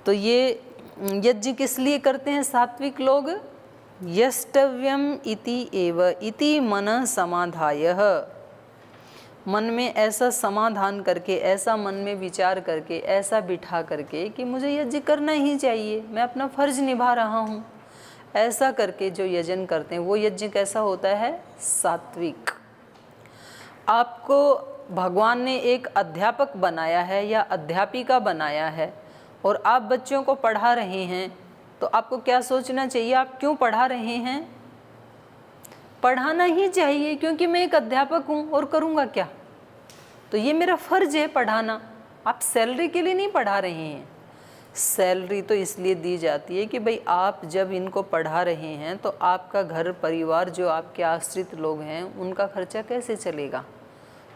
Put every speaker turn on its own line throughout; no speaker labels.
तो ये यज्ञ किस लिए करते हैं सात्विक लोग? यष्टव्यम इति एव इति मन समाधायः, मन में ऐसा समाधान करके, ऐसा मन में विचार करके, ऐसा बिठा करके कि मुझे यज्ञ करना ही चाहिए, मैं अपना फर्ज निभा रहा हूँ, ऐसा करके जो यजन करते हैं वो यज्ञ कैसा होता है? सात्विक। आपको भगवान ने एक अध्यापक बनाया है या अध्यापिका बनाया है और आप बच्चों को पढ़ा रहे हैं, तो आपको क्या सोचना चाहिए? आप क्यों पढ़ा रहे हैं? पढ़ाना ही चाहिए, क्योंकि मैं एक अध्यापक हूँ और करूँगा क्या? तो ये मेरा फर्ज है पढ़ाना। आप सैलरी के लिए नहीं पढ़ा रहे हैं। सैलरी तो इसलिए दी जाती है कि भाई आप जब इनको पढ़ा रहे हैं तो आपका घर परिवार, जो आपके आश्रित लोग हैं, उनका खर्चा कैसे चलेगा?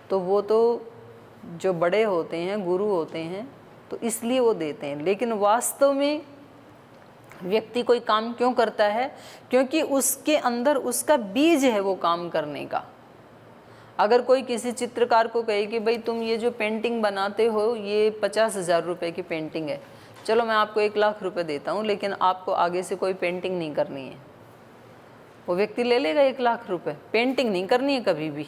तो वो तो जो बड़े होते हैं, गुरु होते हैं, तो इसलिए वो देते हैं। लेकिन वास्तव में व्यक्ति कोई काम क्यों करता है? क्योंकि उसके अंदर उसका बीज है वो काम करने का। अगर कोई किसी चित्रकार को कहे कि भाई तुम ये जो पेंटिंग बनाते हो ये 50,000 रुपये की पेंटिंग है, चलो मैं आपको 1,00,000 रुपये देता हूँ, लेकिन आपको आगे से कोई पेंटिंग नहीं करनी है, वो व्यक्ति ले लेगा 1,00,000 रुपये। पेंटिंग नहीं करनी है कभी भी।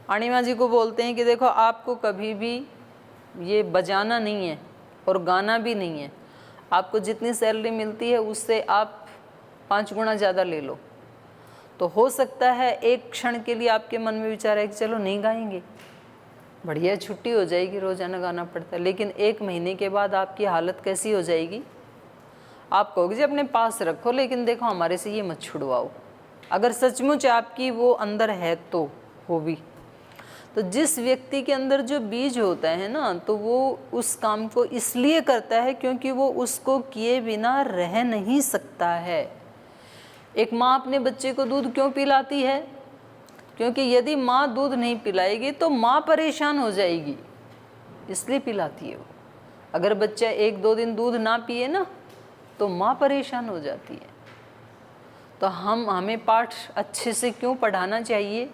अणिमा जी को बोलते हैं कि देखो आपको कभी भी ये बजाना नहीं है और गाना भी नहीं है, आपको जितनी सैलरी मिलती है उससे आप 5 गुना ज़्यादा ले लो। तो हो सकता है एक क्षण के लिए आपके मन में विचार है कि चलो नहीं गाएंगे, बढ़िया छुट्टी हो जाएगी, रोज़ाना गाना पड़ता है, लेकिन 1 महीने के बाद आपकी हालत कैसी हो जाएगी? आप कहोगे जी अपने पास रखो, लेकिन देखो हमारे से ये मत छुड़वाओ। अगर सचमुच आपकी वो अंदर है तो वो भी, तो जिस व्यक्ति के अंदर जो बीज होता है ना, तो वो उस काम को इसलिए करता है क्योंकि वो उसको किए बिना रह नहीं सकता है। एक माँ अपने बच्चे को दूध क्यों पिलाती है? क्योंकि यदि माँ दूध नहीं पिलाएगी तो माँ परेशान हो जाएगी, इसलिए पिलाती है वो। अगर बच्चा 1-2 दिन दूध ना पिए ना तो माँ परेशान हो जाती है। तो हमें पाठ अच्छे से क्यों पढ़ाना चाहिए?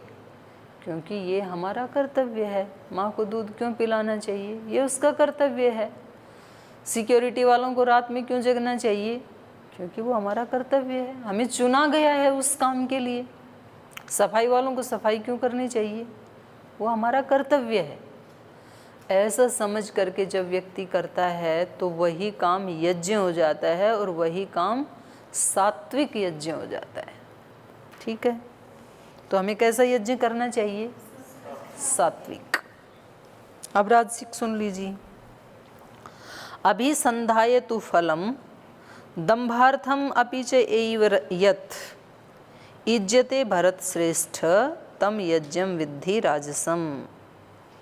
क्योंकि ये हमारा कर्तव्य है। माँ को दूध क्यों पिलाना चाहिए? ये उसका कर्तव्य है। सिक्योरिटी वालों को रात में क्यों जगना चाहिए? क्योंकि वो हमारा कर्तव्य है, हमें चुना गया है उस काम के लिए। सफाई वालों को सफाई क्यों करनी चाहिए? वो हमारा कर्तव्य है। ऐसा समझ करके जब व्यक्ति करता है तो वही काम यज्ञ हो जाता है और वही काम सात्विक यज्ञ हो जाता है। ठीक है, तो हमें कैसा यज्ञ करना चाहिए? सात्विक। अब राजसिक सुन लीजिए। अभिसंधाय तु फलम दंभार्थम अपि च एव यत् इज्जते भरत श्रेष्ठ तम यज्ञम विद्धि राजसम।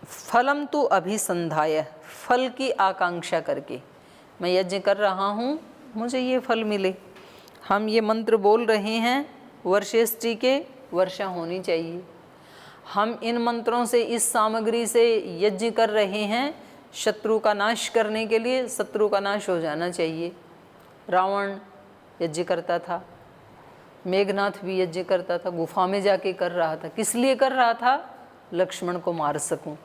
फलम तु अभिसंधाय, फल की आकांक्षा करके मैं यज्ञ कर रहा हूँ, मुझे ये फल मिले। हम ये मंत्र बोल रहे हैं, वर्षेष्टि के वर्षा होनी चाहिए। हम इन मंत्रों से, इस सामग्री से यज्ञ कर रहे हैं शत्रु का नाश करने के लिए, शत्रु का नाश हो जाना चाहिए। रावण यज्ञ करता था, मेघनाथ भी यज्ञ करता था, गुफा में जाके कर रहा था। किस लिए कर रहा था? लक्ष्मण को मार सकूं।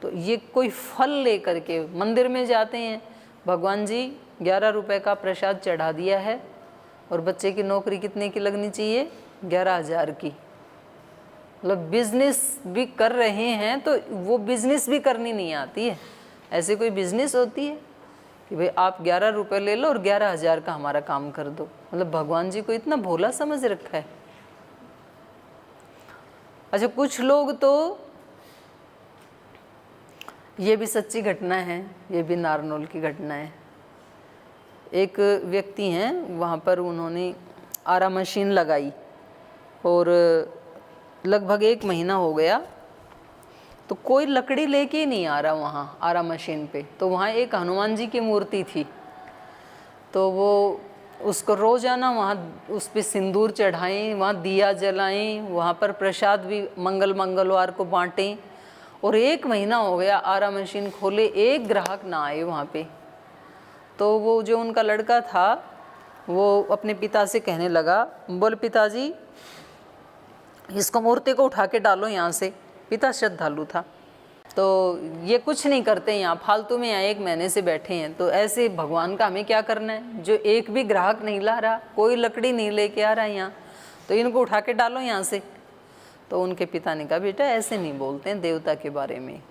तो ये कोई फल लेकर के मंदिर में जाते हैं, भगवान जी 11 रुपए का प्रसाद चढ़ा दिया है और बच्चे की नौकरी कितने की लगनी चाहिए? 11,000 की। मतलब बिजनेस भी कर रहे हैं, तो वो बिजनेस भी करनी नहीं आती है। ऐसे कोई बिजनेस होती है कि भाई आप 11 रुपए ले लो और 11,000 का हमारा काम कर दो? मतलब भगवान जी को इतना भोला समझ रखा है। अच्छा, कुछ लोग तो, ये भी सच्ची घटना है, ये भी नारनौल की घटना है। एक व्यक्ति हैं, वहाँ पर उन्होंने आरा मशीन लगाई और लगभग 1 महीना हो गया, तो कोई लकड़ी लेके ही नहीं आ रहा वहाँ आरा मशीन पे। तो वहाँ एक हनुमान जी की मूर्ति थी, तो वो उसको रोज़ाना वहाँ उस पर सिंदूर चढ़ाएं, वहाँ दिया जलाएं, वहाँ पर प्रसाद भी मंगलवार को बांटें। और 1 महीना हो गया आरा मशीन खोले, एक ग्राहक ना आए वहाँ पे। तो वो जो उनका लड़का था वो अपने पिता से कहने लगा, बोल पिताजी इसको मूर्ति को उठा के डालो यहाँ से। पिता श्रद्धालु था। तो ये कुछ नहीं करते यहाँ, फालतू में यहाँ 1 महीने से बैठे हैं। तो ऐसे भगवान का हमें क्या करना है? जो एक भी ग्राहक नहीं ला रहा, कोई लकड़ी नहीं लेके आ रहा यहाँ, तो इनको उठा के डालो यहाँ से। तो उनके पिता ने कहा बेटा ऐसे नहीं बोलते हैं देवता के बारे में,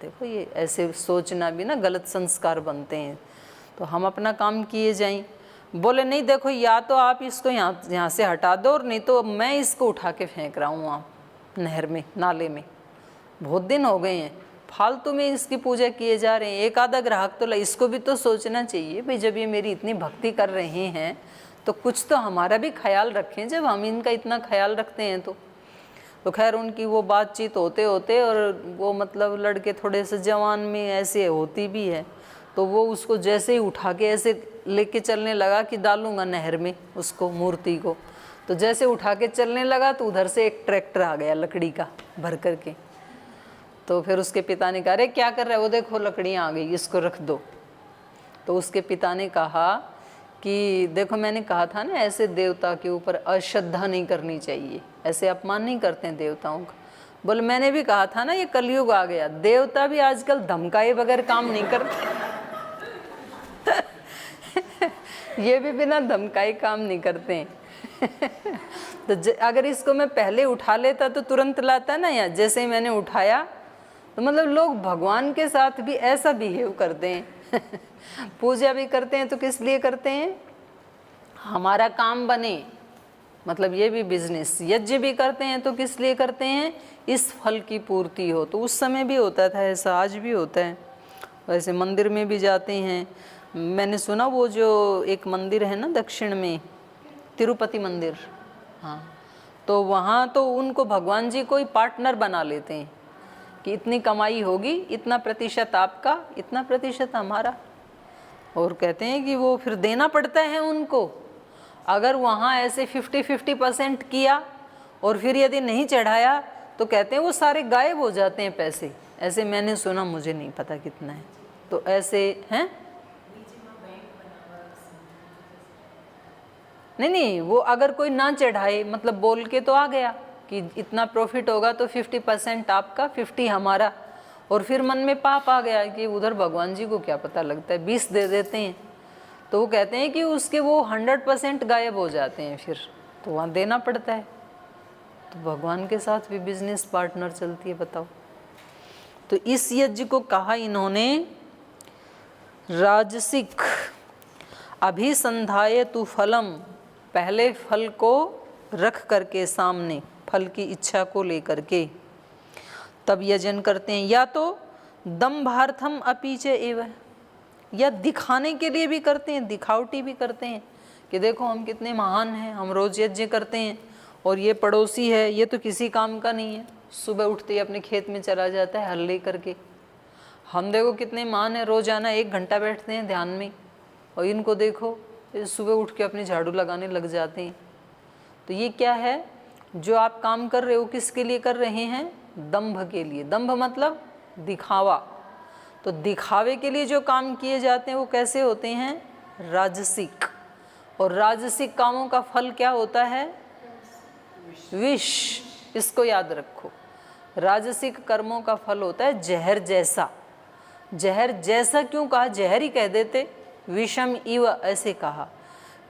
देखो ये ऐसे सोचना भी ना गलत संस्कार बनते हैं, तो हम अपना काम किए जाएं। बोले नहीं देखो, या तो आप इसको यहाँ से हटा दो, और नहीं तो मैं इसको उठा के फेंक रहा हूँ वहाँ नहर में, नाले में। बहुत दिन हो गए हैं, फालतू में इसकी पूजा किए जा रहे हैं। एक आधा ग्राहक तो इसको भी तो सोचना चाहिए भाई, जब ये मेरी इतनी भक्ति कर रहे हैं तो कुछ तो हमारा भी ख्याल रखें, जब हम इनका इतना ख्याल रखते हैं तो खैर उनकी वो बातचीत होते होते, और वो मतलब लड़के थोड़े से जवान में ऐसे होती भी है, तो वो उसको जैसे ही उठा के ऐसे लेके चलने लगा कि डालूंगा नहर में उसको, मूर्ति को। तो जैसे उठा के चलने लगा तो उधर से एक ट्रैक्टर आ गया लकड़ी का भर करके। तो फिर उसके पिता ने कहा अरे क्या कर रहा है? वो देखो लकड़ियाँ आ गई, इसको रख दो। तो उसके पिता ने कहा कि देखो मैंने कहा था ना, ऐसे देवता के ऊपर अश्रद्धा नहीं करनी चाहिए, ऐसे अपमान नहीं करते हैं देवताओं का। बोले मैंने भी कहा था ना, ये कलयुग आ गया, देवता भी आजकल धमकाए बगैर काम नहीं करते ये भी बिना धमकाए काम नहीं करते हैं तो अगर इसको मैं पहले उठा लेता तो तुरंत लाता ना, या जैसे ही मैंने उठाया तो मतलब लोग भगवान के साथ भी ऐसा बिहेव करते हैं पूजा भी करते हैं तो किस लिए करते हैं? हमारा काम बने, मतलब ये भी बिजनेस। यज्ञ भी करते हैं तो किस लिए करते हैं? इस फल की पूर्ति हो। तो उस समय भी होता था ऐसा, आज भी होता है। वैसे मंदिर में भी जाते हैं। मैंने सुना वो जो एक मंदिर है ना दक्षिण में, तिरुपति मंदिर, हाँ, तो वहाँ तो उनको भगवान जी को ही पार्टनर बना लेते हैं कि इतनी कमाई होगी, इतना प्रतिशत आपका, इतना प्रतिशत हमारा। और कहते हैं कि वो फिर देना पड़ता है उनको। अगर वहाँ ऐसे 50-50% किया और फिर यदि नहीं चढ़ाया तो कहते हैं वो सारे गायब हो जाते हैं पैसे। ऐसे मैंने सुना, मुझे नहीं पता कितना है। तो ऐसे हैं, नहीं, वो अगर कोई ना चढ़ाए, मतलब बोल के तो आ गया कि इतना प्रॉफिट होगा तो 50% आपका, 50 हमारा, और फिर मन में पाप आ गया कि उधर भगवान जी को क्या पता लगता है, 20 दे देते हैं। तो वो कहते हैं कि उसके वो 100% गायब हो जाते हैं, फिर तो वहाँ देना पड़ता है। तो भगवान के साथ भी बिजनेस पार्टनर चलती है, बताओ। तो इस यज्ञ को कहा इन्होंने राजसिक। अभिसंधाय तु फलम, पहले फल को रख करके सामने, फल की इच्छा को लेकर के तब यजन करते हैं। या तो दम्भार्थम अपि च एव, या दिखाने के लिए भी करते हैं, दिखावटी भी करते हैं कि देखो हम कितने महान हैं, हम रोज यज्ञ करते हैं, और ये पड़ोसी है, ये तो किसी काम का नहीं है, सुबह उठते ही अपने खेत में चला जाता है हल ले करके। हम देखो कितने महान हैं, रोजाना 1 घंटा बैठते हैं ध्यान में, और इनको देखो सुबह उठ के अपनी झाड़ू लगाने लग जाते हैं। तो ये क्या है? जो आप काम कर रहे हो किसके लिए कर रहे हैं? दंभ के लिए। दंभ मतलब दिखावा। तो दिखावे के लिए जो काम किए जाते हैं वो कैसे होते हैं? राजसिक। और राजसिक कामों का फल क्या होता है? विष। इसको याद रखो, राजसिक कर्मों का फल होता है जहर जैसा। जहर जैसा क्यों कहा? जहर ही कह देते, विषम इव ऐसे कहा।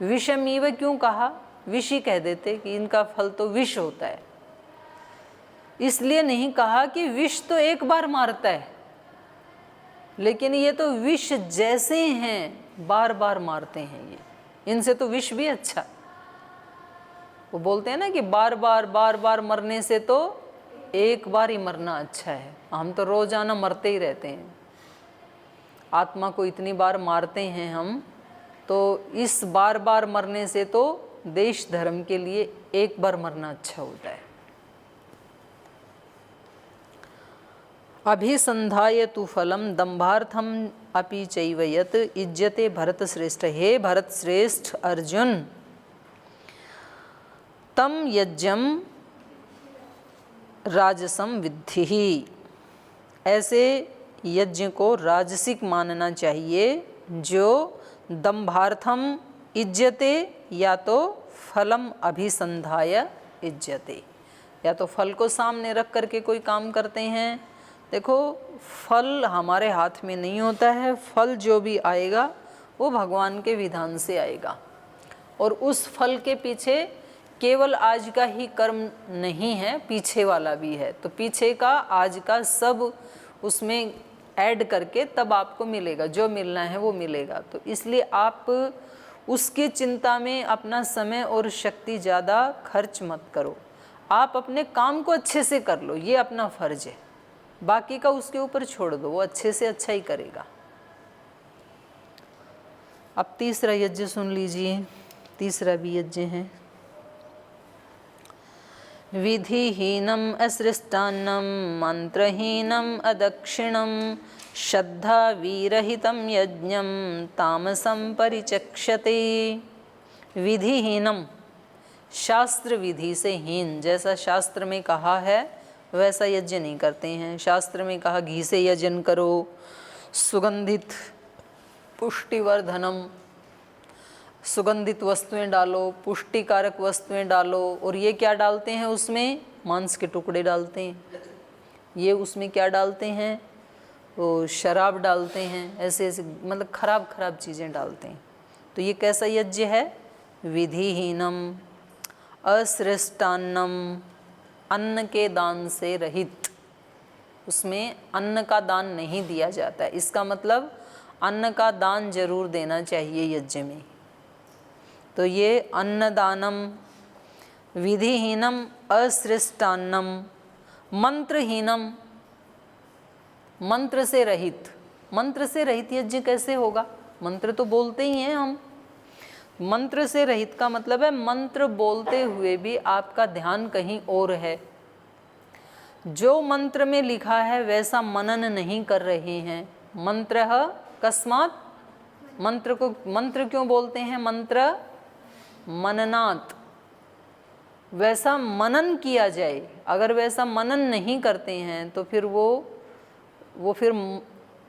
विषम इव क्यों कहा? विष ही कह देते कि इनका फल तो विष होता है। इसलिए नहीं कहा कि विष तो एक बार मारता है, लेकिन ये तो विष जैसे हैं, बार बार मारते हैं ये, इनसे तो विष भी अच्छा। वो बोलते हैं ना कि बार बार मरने से तो एक बार ही मरना अच्छा है। हम तो रोजाना मरते ही रहते हैं, आत्मा को इतनी बार मारते हैं हम, तो इस बार बार मरने से तो देश धर्म के लिए एक बार मरना अच्छा होता है। अभिसंधाय तु फलम दंभार्थम अपि चैव यत् इज्जते भरत श्रेष्ठ। हे भरत श्रेष्ठ अर्जुन, तम यज्ञम राजसम विद्धि, ऐसे यज्ञ को राजसिक मानना चाहिए जो दंभार्थम इज्जते, या तो फलम अभिसंधाय इज्जते, या तो फल को सामने रख करके कोई काम करते हैं देखो, फल हमारे हाथ में नहीं होता है, फल जो भी आएगा वो भगवान के विधान से आएगा। और उस फल के पीछे केवल आज का ही कर्म नहीं है, पीछे वाला भी है। तो पीछे का आज का सब उसमें ऐड करके तब आपको मिलेगा, जो मिलना है वो मिलेगा। तो इसलिए आप उसकी चिंता में अपना समय और शक्ति ज़्यादा खर्च मत करो। आप अपने काम को अच्छे से कर लो, ये अपना फर्ज है। बाकी का उसके ऊपर छोड़ दो, वो अच्छे से अच्छा ही करेगा। अब तीसरा यज्ञ सुन लीजिए। तीसरा भी यज्ञ है। विधिहीनम असृष्टान्नम मंत्रहीनम अदक्षिणम श्रद्धा वीरहितम यज्ञम तामसम परिचक्षते। विधिहीनम, शास्त्र विधि से हीन, जैसा शास्त्र में कहा है वैसा यज्ञ नहीं करते हैं। शास्त्र में कहा घी से यजन करो, सुगंधित पुष्टिवर्धनम, सुगंधित वस्तुएं डालो, पुष्टिकारक वस्तुएं डालो। और ये क्या डालते हैं उसमें? मांस के टुकड़े डालते हैं। ये उसमें क्या डालते हैं? वो शराब डालते हैं, ऐसे ऐसे मतलब खराब खराब चीज़ें डालते हैं। तो ये कैसा यज्ञ है? विधिहीनम असृष्टान्नम, अन्न के दान से रहित। उसमें अन्न का दान नहीं दिया जाता है। इसका मतलब अन्न का दान जरूर देना चाहिए यज्ञ में। तो ये अन्नदानम, विधिहीनम असृष्टान्नम, मंत्रहीनम, मंत्र से रहित। मंत्र से रहित यज्ञ कैसे होगा? मंत्र तो बोलते ही हैं हम। मंत्र से रहित का मतलब है मंत्र बोलते हुए भी आपका ध्यान कहीं और है। जो मंत्र में लिखा है वैसा मनन नहीं कर रहे हैं। मंत्र कस्मात्, मंत्र को मंत्र क्यों बोलते हैं? मंत्र मननात्, वैसा मनन किया जाए। अगर वैसा मनन नहीं करते हैं तो फिर वो फिर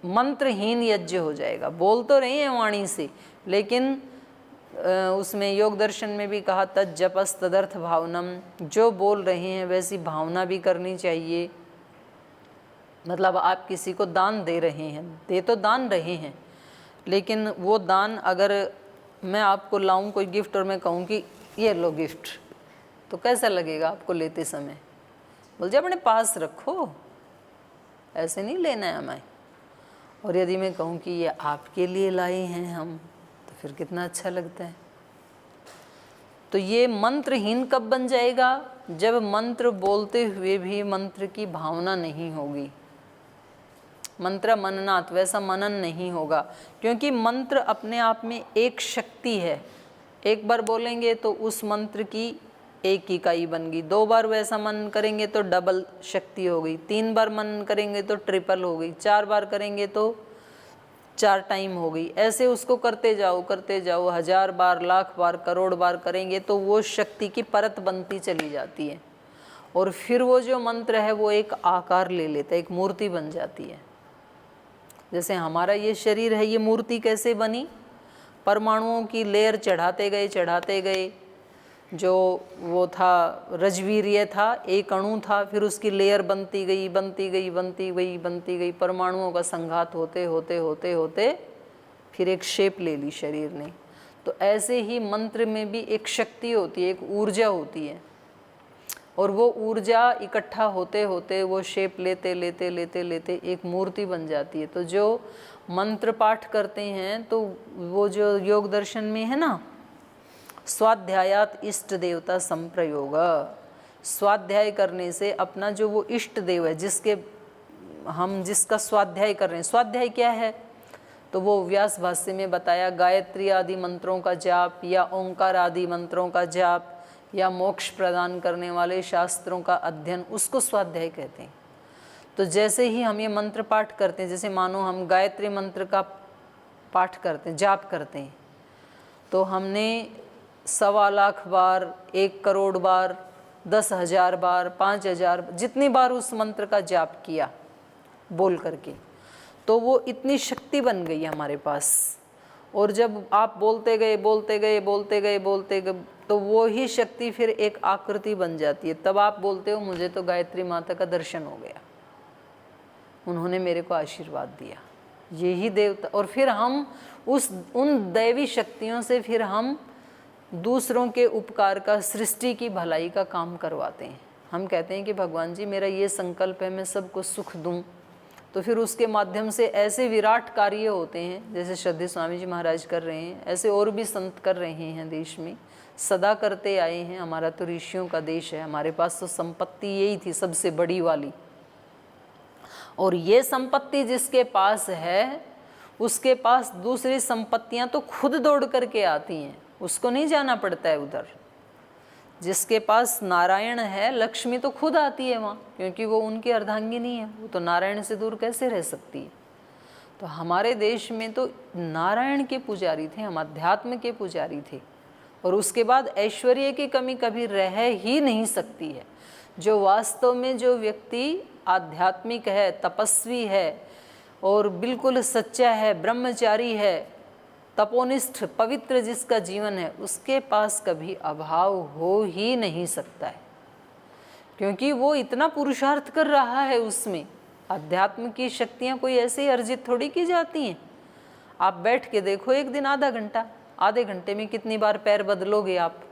मंत्रहीन यज्ञ हो जाएगा। बोल तो रहे हैं वाणी से, लेकिन उसमें योग दर्शन में भी कहा तत् जपस तदर्थ भावनम, जो बोल रहे हैं वैसी भावना भी करनी चाहिए। मतलब आप किसी को दान दे रहे हैं, दे तो दान रहे हैं, लेकिन वो दान अगर मैं आपको लाऊं कोई गिफ्ट और मैं कहूं कि ये लो गिफ्ट, तो कैसा लगेगा आपको लेते समय? बोल जा अपने पास रखो, ऐसे नहीं लेना है हमें। और यदि मैं कहूं कि ये आपके लिए लाए हैं हम, तो फिर कितना अच्छा लगता है। तो ये मंत्रहीन कब बन जाएगा? जब मंत्र बोलते हुए भी मंत्र की भावना नहीं होगी। मंत्र मननात्, वैसा मनन नहीं होगा, क्योंकि मंत्र अपने आप में एक शक्ति है। एक बार बोलेंगे तो उस मंत्र की एक इकाई बन गई, 2 बार वैसा मनन करेंगे तो डबल शक्ति हो गई, 3 बार मनन करेंगे तो ट्रिपल हो गई, 4 बार करेंगे तो 4 टाइम हो गई। ऐसे उसको करते जाओ 1000 बार, लाख बार, करोड़ बार करेंगे तो वो शक्ति की परत बनती चली जाती है। और फिर वो जो मंत्र है वो एक आकार ले लेता है, एक मूर्ति बन जाती है। जैसे हमारा ये शरीर है, ये मूर्ति कैसे बनी? परमाणुओं की लेयर चढ़ाते गए, जो वो था रजवीर्य था, एक अणु था, फिर उसकी लेयर बनती गई, परमाणुओं का संघात होते फिर एक शेप ले ली शरीर ने। तो ऐसे ही मंत्र में भी एक शक्ति होती है, एक ऊर्जा होती है, और वो ऊर्जा इकट्ठा होते वो शेप लेते एक मूर्ति बन जाती है। तो जो मंत्र पाठ करते हैं तो वो जो योग दर्शन में है ना, स्वाध्यायात इष्ट देवता संप्रयोग, स्वाध्याय करने से अपना जो वो इष्ट देव है जिसका स्वाध्याय कर रहे हैं। स्वाध्याय क्या है? तो वो व्यास भाष्य में बताया, गायत्री आदि मंत्रों का जाप या ओंकार आदि मंत्रों का जाप या मोक्ष प्रदान करने वाले शास्त्रों का अध्ययन, उसको स्वाध्याय कहते हैं। तो जैसे ही हम ये मंत्र पाठ करते हैं, जैसे मानो हम गायत्री मंत्र का पाठ करते हैं, जाप करते हैं, तो हमने 1.25 लाख बार, 1 करोड़ बार, 10,000 बार, 5,000, जितनी बार उस मंत्र का जाप किया बोल करके, तो वो इतनी शक्ति बन गई हमारे पास। और जब आप बोलते गए तो वो ही शक्ति फिर एक आकृति बन जाती है। तब आप बोलते हो मुझे तो गायत्री माता का दर्शन हो गया। उन्होंने मेरे को आशीर्वाद दिया। यही देवता, और फिर हम उन दैवी शक्तियों से फिर हम दूसरों के उपकार का, सृष्टि की भलाई का काम करवाते हैं। हम कहते हैं कि भगवान जी मेरा ये संकल्प है, मैं सबको सुख दूं, तो फिर उसके माध्यम से ऐसे विराट कार्य होते हैं, जैसे श्रद्धेय स्वामी जी महाराज कर रहे हैं, ऐसे और भी संत कर रहे हैं देश में, सदा करते आए हैं। हमारा तो ऋषियों का देश है, हमारे पास तो संपत्ति यही थी सबसे बड़ी वाली, और ये संपत्ति जिसके पास है उसके पास दूसरी संपत्तियां तो खुद दौड़ करके आती हैं, उसको नहीं जाना पड़ता है उधर। जिसके पास नारायण है, लक्ष्मी तो खुद आती है वहाँ, क्योंकि वो उनकी अर्धांगिनी है, वो तो नारायण से दूर कैसे रह सकती है। तो हमारे देश में तो नारायण के पुजारी थे, हम अध्यात्म के पुजारी थे, और उसके बाद ऐश्वर्य की कमी कभी रह ही नहीं सकती है। जो वास्तव में जो व्यक्ति आध्यात्मिक है, तपस्वी है और बिल्कुल सच्चा है, ब्रह्मचारी है, तपोनिष्ठ पवित्र जिसका जीवन है, उसके पास कभी अभाव हो ही नहीं सकता है, क्योंकि वो इतना पुरुषार्थ कर रहा है उसमें। अध्यात्म की शक्तियाँ कोई ऐसे ही अर्जित थोड़ी की जाती हैं। आप बैठ के देखो एक दिन आधा घंटा, आधे घंटे में कितनी बार पैर बदलोगे आप,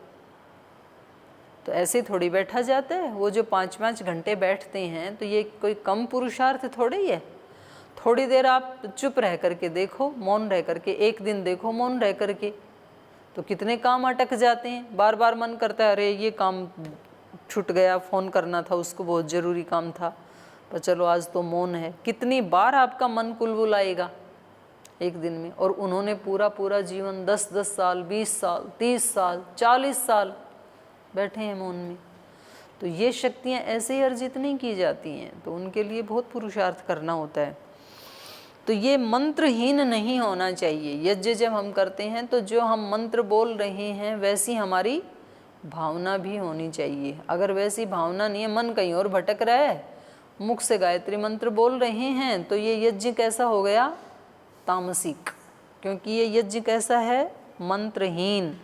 तो ऐसे थोड़ी बैठा जाता है। वो जो 5-5 घंटे बैठते हैं तो ये कोई कम पुरुषार्थ थोड़ी ही है। थोड़ी देर आप चुप रह करके देखो, मौन रह करके, एक दिन देखो मौन रह करके, तो कितने काम अटक जाते हैं। बार बार मन करता है अरे ये काम छूट गया, फ़ोन करना था उसको, बहुत ज़रूरी काम था, पर चलो आज तो मौन है। कितनी बार आपका मन कुलबुलाएगा एक दिन में। और उन्होंने पूरा जीवन 10-10 साल, 20 साल, 30 साल, 40 साल बैठे हैं मौन में। तो ये शक्तियाँ ऐसे ही अर्जित नहीं की जाती हैं, तो उनके लिए बहुत पुरुषार्थ करना होता है। तो ये मंत्रहीन नहीं होना चाहिए। यज्ञ जब हम करते हैं तो जो हम मंत्र बोल रहे हैं वैसी हमारी भावना भी होनी चाहिए। अगर वैसी भावना नहीं है, मन कहीं और भटक रहा है, मुख से गायत्री मंत्र बोल रहे हैं, तो ये यज्ञ कैसा हो गया? तामसिक। क्योंकि ये यज्ञ कैसा है? मंत्रहीन।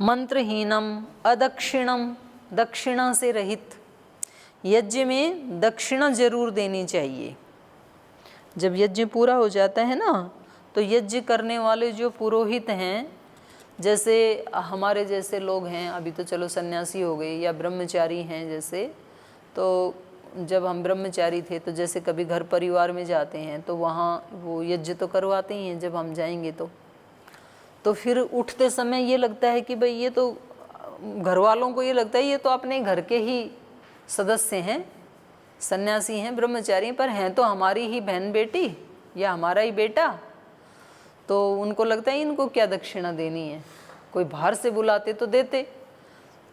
मंत्रहीनम अदक्षिणम, दक्षिणा से रहित। यज्ञ में दक्षिणा जरूर देनी चाहिए। जब यज्ञ पूरा हो जाता है ना, तो यज्ञ करने वाले जो पुरोहित हैं, जैसे हमारे जैसे लोग हैं, अभी तो चलो सन्यासी हो गए या ब्रह्मचारी हैं जैसे, तो जब हम ब्रह्मचारी थे तो जैसे कभी घर परिवार में जाते हैं तो वहाँ वो यज्ञ तो करवाते ही हैं। जब हम जाएंगे तो फिर उठते समय ये लगता है कि भाई ये तो घर वालों को ये लगता है ये तो अपने घर के ही सदस्य हैं, सन्यासी हैं, ब्रह्मचारी, पर हैं तो हमारी ही बहन बेटी या हमारा ही बेटा। तो उनको लगता है इनको क्या दक्षिणा देनी है, कोई बाहर से बुलाते तो देते।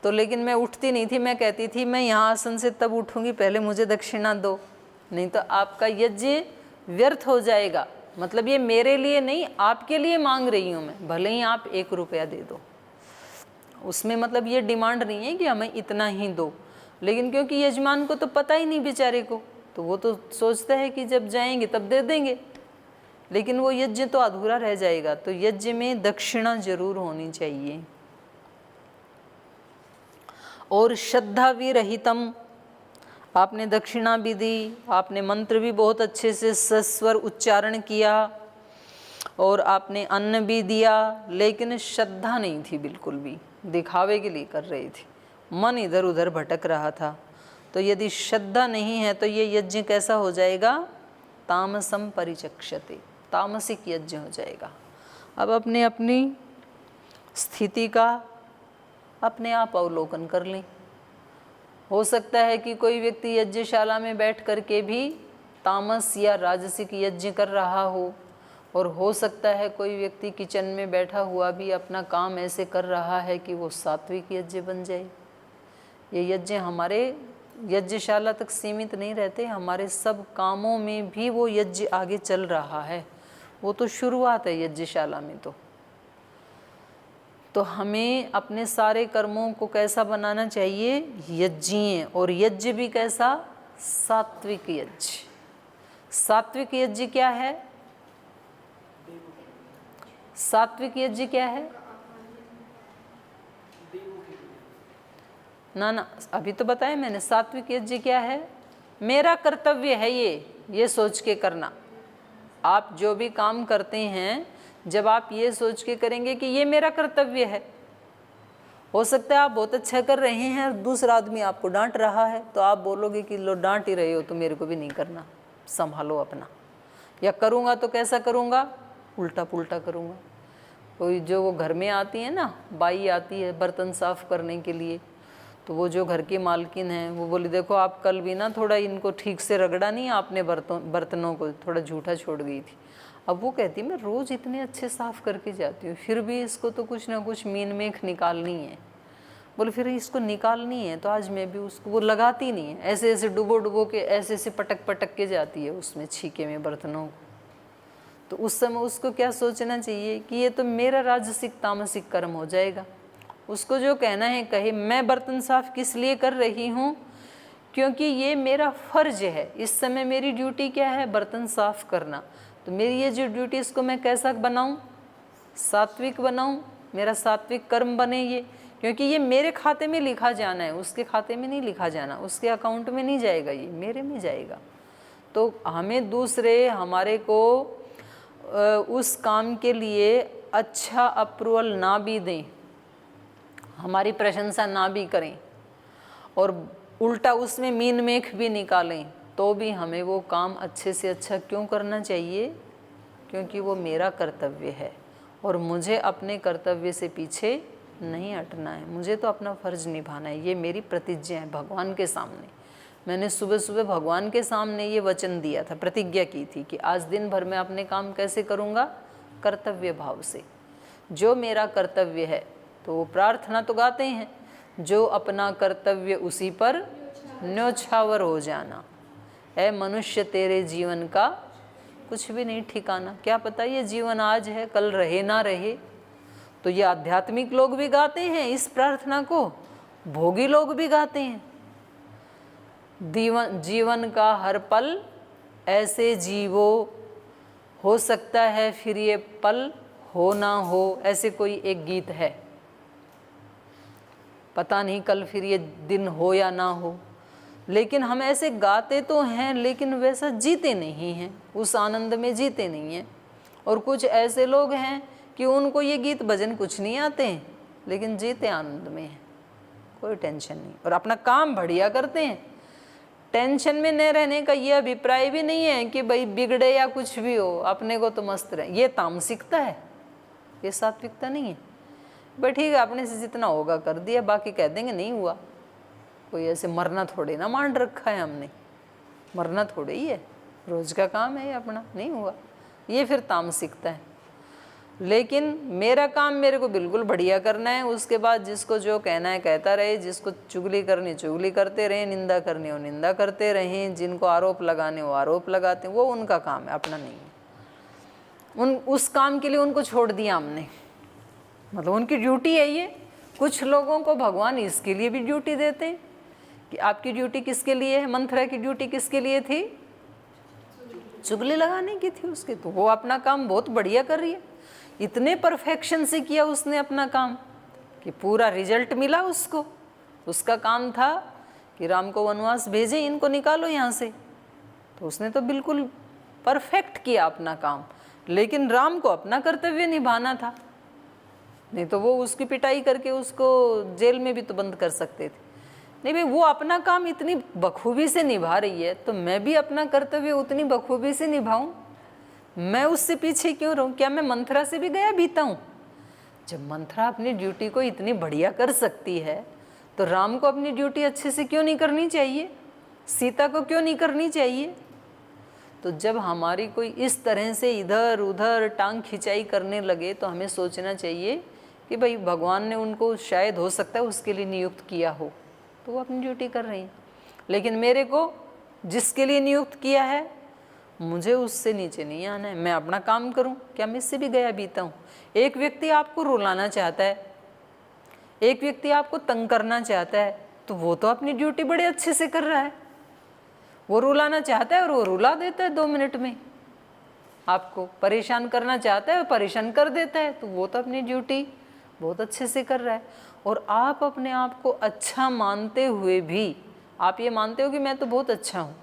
तो लेकिन मैं उठती नहीं थी, मैं कहती थी मैं यहाँ आसन से तब उठूँगी पहले मुझे दक्षिणा दो, नहीं तो आपका यज्ञ व्यर्थ हो जाएगा। मतलब ये मेरे लिए नहीं, आपके लिए मांग रही हूँ मैं, भले ही आप 1 रुपया दे दो। उसमें मतलब ये डिमांड नहीं है कि हमें इतना ही दो, लेकिन क्योंकि यजमान को तो पता ही नहीं बेचारे को, तो वो तो सोचता है कि जब जाएंगे तब दे देंगे, लेकिन वो यज्ञ तो अधूरा रह जाएगा। तो यज्ञ में दक्षिणा जरूर होनी चाहिए। और श्रद्धा विरहितम, आपने दक्षिणा भी दी, आपने मंत्र भी बहुत अच्छे से सस्वर उच्चारण किया और आपने अन्न भी दिया, लेकिन श्रद्धा नहीं थी बिल्कुल भी, दिखावे के लिए कर रही थी, मन इधर उधर भटक रहा था। तो यदि श्रद्धा नहीं है तो ये यज्ञ कैसा हो जाएगा? तामसम परिचक्षते, तामसिक यज्ञ हो जाएगा। अब अपने अपनी स्थिति का अपने आप अवलोकन कर लें। हो सकता है कि कोई व्यक्ति यज्ञशाला में बैठ करके भी तामस या राजसिक यज्ञ कर रहा हो, और हो सकता है कोई व्यक्ति किचन में बैठा हुआ भी अपना काम ऐसे कर रहा है कि वो सात्विक यज्ञ बन जाए। ये यज्ञ हमारे यज्ञशाला तक सीमित नहीं रहते, हमारे सब कामों में भी वो यज्ञ आगे चल रहा है। वो तो शुरुआत है यज्ञशाला में। तो हमें अपने सारे कर्मों को कैसा बनाना चाहिए? यज्ञीय। और यज्ञ भी कैसा? सात्विक यज्ञ। सात्विक यज्ञ क्या है? सात्विक यज्ञ क्या है? ना, अभी तो बताया मैंने। सात्विक यज्ञ क्या है? मेरा कर्तव्य है ये सोच के करना। आप जो भी काम करते हैं, जब आप ये सोच के करेंगे कि ये मेरा कर्तव्य है, हो सकता है आप बहुत अच्छा कर रहे हैं और दूसरा आदमी आपको डांट रहा है, तो आप बोलोगे कि लो डांट ही रहे हो तो मेरे को भी नहीं करना, संभालो अपना, या करूँगा तो कैसा करूँगा, उल्टा पुल्टा करूँगा। कोई जो वो घर में आती है ना, बाई आती है बर्तन साफ़ करने के लिए, तो वो जो घर की मालकिन है वो बोली देखो आप कल भी ना थोड़ा इनको ठीक से रगड़ा नहीं आपने, बर्तनों को थोड़ा झूठा छोड़ गई थी। अब वो कहती मैं रोज़ इतने अच्छे साफ़ करके जाती हूँ, फिर भी इसको तो कुछ ना कुछ मीन मेख निकालनी है। बोले फिर इसको निकालनी है तो आज मैं भी उसको, वो लगाती नहीं है, ऐसे ऐसे डुबो डुबो के ऐसे ऐसे पटक पटक के जाती है उसमें छीके में बर्तनों को। तो उस समय उसको क्या सोचना चाहिए कि ये तो मेरा राजसिक तामसिक कर्म हो जाएगा। उसको जो कहना है कहे, मैं बर्तन साफ़ किस लिए कर रही हूँ, क्योंकि ये मेरा फ़र्ज है, इस समय मेरी ड्यूटी क्या है, बर्तन साफ़ करना। तो मेरी ये जो ड्यूटी, इसको मैं कैसा बनाऊँ, सात्विक बनाऊँ, मेरा सात्विक कर्म बने ये, क्योंकि ये मेरे खाते में लिखा जाना है, उसके खाते में नहीं लिखा जाना, उसके अकाउंट में नहीं जाएगा, ये मेरे में जाएगा। तो हमें दूसरे हमारे को उस काम के लिए अच्छा अप्रूवल ना भी दें, हमारी प्रशंसा ना भी करें और उल्टा उसमें मीन मेख भी निकालें, तो भी हमें वो काम अच्छे से अच्छा क्यों करना चाहिए, क्योंकि वो मेरा कर्तव्य है और मुझे अपने कर्तव्य से पीछे नहीं हटना है, मुझे तो अपना फ़र्ज़ निभाना है। ये मेरी प्रतिज्ञा है भगवान के सामने। मैंने सुबह सुबह भगवान के सामने ये वचन दिया था, प्रतिज्ञा की थी कि आज दिन भर मैं अपने काम कैसे करूँगा, कर्तव्य भाव से। जो मेरा कर्तव्य है, तो वो प्रार्थना तो गाते हैं, जो अपना कर्तव्य उसी पर न्योछावर हो जाना। ऐ मनुष्य तेरे जीवन का कुछ भी नहीं ठिकाना। क्या पता ये जीवन आज है, कल रहे ना रहे। तो ये आध्यात्मिक लोग भी गाते हैं इस प्रार्थना को, भोगी लोग भी गाते हैं। जीवन का हर पल ऐसे जीवो, हो सकता है फिर ये पल हो ना हो, ऐसे कोई एक गीत है। पता नहीं कल फिर ये दिन हो या ना हो, लेकिन हम ऐसे गाते तो हैं लेकिन वैसा जीते नहीं हैं, उस आनंद में जीते नहीं हैं। और कुछ ऐसे लोग हैं कि उनको ये गीत भजन कुछ नहीं आते हैं, लेकिन जीते आनंद में हैं, कोई टेंशन नहीं, और अपना काम बढ़िया करते हैं। टेंशन में न रहने का ये अभिप्राय भी नहीं है कि भाई बिगड़े या कुछ भी हो, अपने को तो मस्त रहे, ये तामसिकता है, ये सात्विकता नहीं है। भाई ठीक है, अपने से जितना होगा कर दिया, बाकी कह देंगे नहीं हुआ। कोई ऐसे मरना थोड़े ना मान रखा है हमने, मरना थोड़े ही है, रोज का काम है ये अपना, नहीं हुआ, ये फिर तामसिकता है। लेकिन मेरा काम मेरे को बिल्कुल बढ़िया करना है, उसके बाद जिसको जो कहना है कहता रहे, जिसको चुगली करनी चुगली करते रहें, निंदा करनी हो निंदा करते रहें, जिनको आरोप लगाने वो आरोप लगाते हैं, वो उनका काम है, अपना नहीं है। उस काम के लिए उनको छोड़ दिया हमने, मतलब उनकी ड्यूटी है ये। कुछ लोगों को भगवान इसके लिए भी ड्यूटी देते हैं कि आपकी ड्यूटी किसके लिए है। मंथरा की ड्यूटी किसके लिए थी, चुगली लगाने की थी उसके, तो वो अपना काम बहुत बढ़िया कर रही है, इतने परफेक्शन से किया उसने अपना काम कि पूरा रिजल्ट मिला उसको। उसका काम था कि राम को वनवास भेजे, इनको निकालो यहाँ से, तो उसने तो बिल्कुल परफेक्ट किया अपना काम। लेकिन राम को अपना कर्तव्य निभाना था, नहीं तो वो उसकी पिटाई करके उसको जेल में भी तो बंद कर सकते थे। नहीं भाई, वो अपना काम इतनी बखूबी से निभा रही है, तो मैं भी अपना कर्तव्य उतनी बखूबी से निभाऊं। मैं उससे पीछे क्यों रहूं? क्या मैं मंथरा से भी गया बीता हूं? जब मंथरा अपनी ड्यूटी को इतनी बढ़िया कर सकती है, तो राम को अपनी ड्यूटी अच्छे से क्यों नहीं करनी चाहिए? सीता को क्यों नहीं करनी चाहिए? तो जब हमारी कोई इस तरह से इधर उधर टांग खिंचाई करने लगे, तो हमें सोचना चाहिए कि भाई भगवान ने उनको शायद हो सकता है उसके लिए नियुक्त किया हो, तो वो अपनी ड्यूटी कर रही हैं। लेकिन मेरे को जिसके लिए नियुक्त किया है, मुझे उससे नीचे नहीं आना है, मैं अपना काम करूं। क्या मैं इससे भी गया बीता हूं? एक व्यक्ति आपको रुलाना चाहता है, एक व्यक्ति आपको तंग करना चाहता है, तो वो तो अपनी ड्यूटी बड़े अच्छे से कर रहा है। वो रुलाना चाहता है और वो रुला देता है 2 मिनट में। आपको परेशान करना चाहता है, वो परेशान कर देता है, तो वो तो अपनी ड्यूटी बहुत अच्छे से कर रहा है। और आप अपने आप को अच्छा मानते हुए भी आप ये मानते हो कि मैं तो बहुत अच्छा हूँ,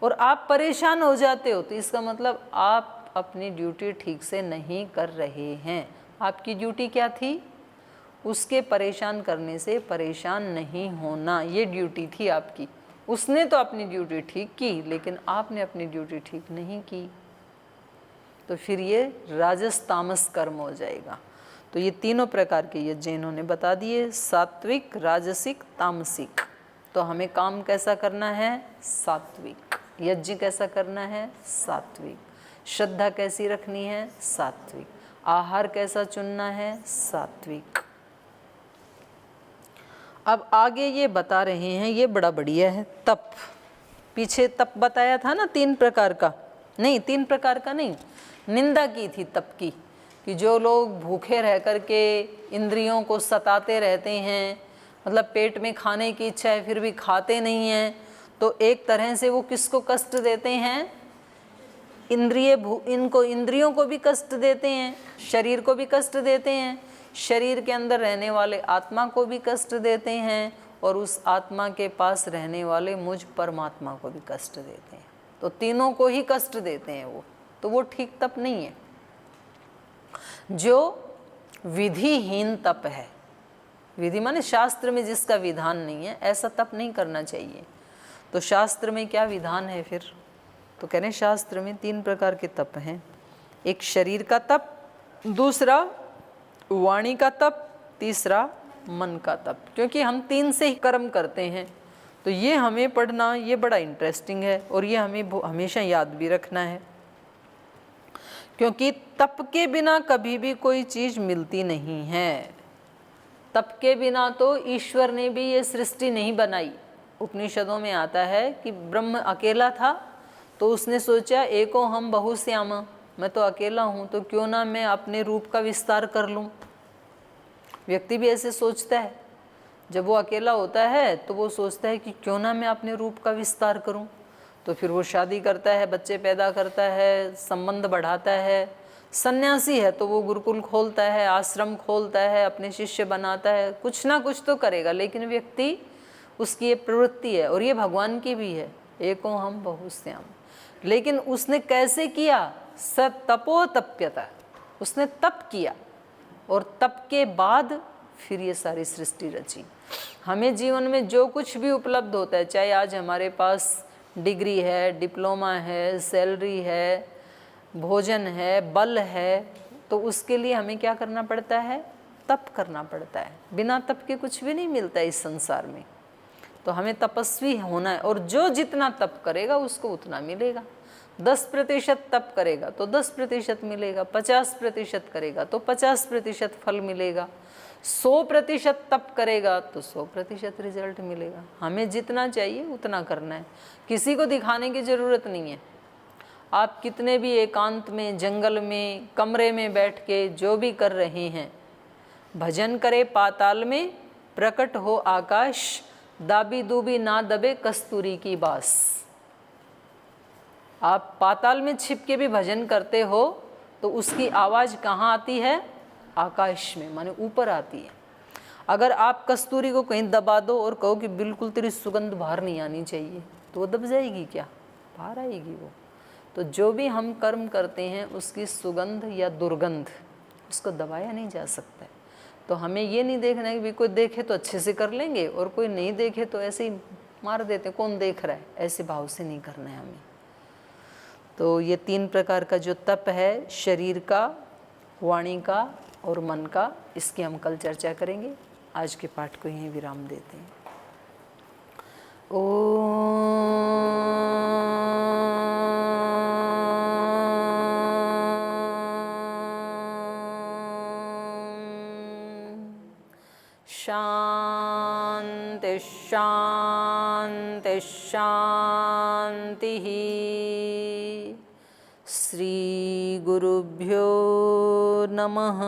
और आप परेशान हो जाते हो, तो इसका मतलब आप अपनी ड्यूटी ठीक से नहीं कर रहे हैं। आपकी ड्यूटी क्या थी? उसके परेशान करने से परेशान नहीं होना, ये ड्यूटी थी आपकी। उसने तो अपनी ड्यूटी ठीक की, लेकिन आपने अपनी ड्यूटी ठीक नहीं की, तो फिर ये राजस तामस कर्म हो जाएगा। तो ये तीनों प्रकार के यज्ञ इन्होंने बता दिए, सात्विक, राजसिक, तामसिक। तो हमें काम कैसा करना है? सात्विक। यज्ञ कैसा करना है? सात्विक। श्रद्धा कैसी रखनी है? सात्विक। आहार कैसा चुनना है? सात्विक। अब आगे ये बता रहे हैं, ये बड़ा बढ़िया है, तप। पीछे तप बताया था ना 3 प्रकार का, नहीं 3 प्रकार का नहीं, निंदा की थी तप की, कि जो लोग भूखे रह कर के इंद्रियों को सताते रहते हैं, मतलब पेट में खाने की इच्छा है फिर भी खाते नहीं हैं, तो एक तरह से वो किसको कष्ट देते हैं? इंद्रियों को भी कष्ट देते हैं, शरीर को भी कष्ट देते हैं, शरीर के अंदर रहने वाले आत्मा को भी कष्ट देते हैं, और उस आत्मा के पास रहने वाले मुझ परमात्मा को भी कष्ट देते हैं। तो तीनों को ही कष्ट देते हैं वो, तो वो ठीक तप नहीं है। जो विधिहीन तप है, विधि माने शास्त्र में जिसका विधान नहीं है, ऐसा तप नहीं करना चाहिए। तो शास्त्र में क्या विधान है फिर? तो कह रहे हैं शास्त्र में 3 प्रकार के तप हैं। एक शरीर का तप, दूसरा वाणी का तप, तीसरा मन का तप। क्योंकि हम 3 से ही कर्म करते हैं, तो ये हमें पढ़ना ये बड़ा इंटरेस्टिंग है, और ये हमें हमेशा याद भी रखना है। क्योंकि तप के बिना कभी भी कोई चीज़ मिलती नहीं है। तप के बिना तो ईश्वर ने भी ये सृष्टि नहीं बनाई। उपनिषदों में आता है कि ब्रह्म अकेला था, तो उसने सोचा एको हम बहुश्याम, मैं तो अकेला हूँ, तो क्यों ना मैं अपने रूप का विस्तार कर लूँ। व्यक्ति भी ऐसे सोचता है, जब वो अकेला होता है तो वो सोचता है कि क्यों ना मैं अपने रूप का विस्तार करूँ। तो फिर वो शादी करता है, बच्चे पैदा करता है, संबंध बढ़ाता है। सन्यासी है तो वो गुरुकुल खोलता है, आश्रम खोलता है, अपने शिष्य बनाता है, कुछ ना कुछ तो करेगा। लेकिन व्यक्ति, उसकी ये प्रवृत्ति है, और ये भगवान की भी है, एको हम बहुश्याम। लेकिन उसने कैसे किया? सतपो तप्यता, उसने तप किया, और तप के बाद फिर ये सारी सृष्टि रची। हमें जीवन में जो कुछ भी उपलब्ध होता है, चाहे आज हमारे पास डिग्री है, डिप्लोमा है, सैलरी है, भोजन है, बल है, तो उसके लिए हमें क्या करना पड़ता है? तप करना पड़ता है। बिना तप के कुछ भी नहीं मिलता है इस संसार में। तो हमें तपस्वी होना है, और जो जितना तप करेगा उसको उतना मिलेगा। 10% तप करेगा तो 10% मिलेगा, 50% करेगा तो 50% फल मिलेगा, 100% तप करेगा तो 100% रिजल्ट मिलेगा। हमें जितना चाहिए उतना करना है, किसी को दिखाने की ज़रूरत नहीं है। आप कितने भी एकांत में, जंगल में, कमरे में बैठ के जो भी कर रहे हैं, भजन करे पाताल में, प्रकट हो आकाश, दाबी दूबी ना दबे कस्तूरी की बास। आप पाताल में छिप के भी भजन करते हो तो उसकी आवाज़ कहाँ आती है? आकाश में, माने ऊपर आती है। अगर आप कस्तूरी को कहीं दबा दो और कहो कि बिल्कुल तेरी सुगंध बाहर नहीं आनी चाहिए, तो वो दब जाएगी क्या? बाहर आएगी वो। तो जो भी हम कर्म करते हैं उसकी सुगंध या दुर्गंध, उसको दबाया नहीं जा सकता है। तो हमें ये नहीं देखना है कि कोई देखे तो अच्छे से कर लेंगे और कोई नहीं देखे तो ऐसे ही मार देते, कौन देख रहा है, ऐसे भाव से नहीं करना है हमें। तो ये 3 प्रकार का जो तप है, शरीर का, वाणी का और मन का, इसकी हम कल चर्चा करेंगे। आज के पाठ को यहीं विराम देते हैं। शांति शांति शांति। श्री गुरुभ्यो नमः।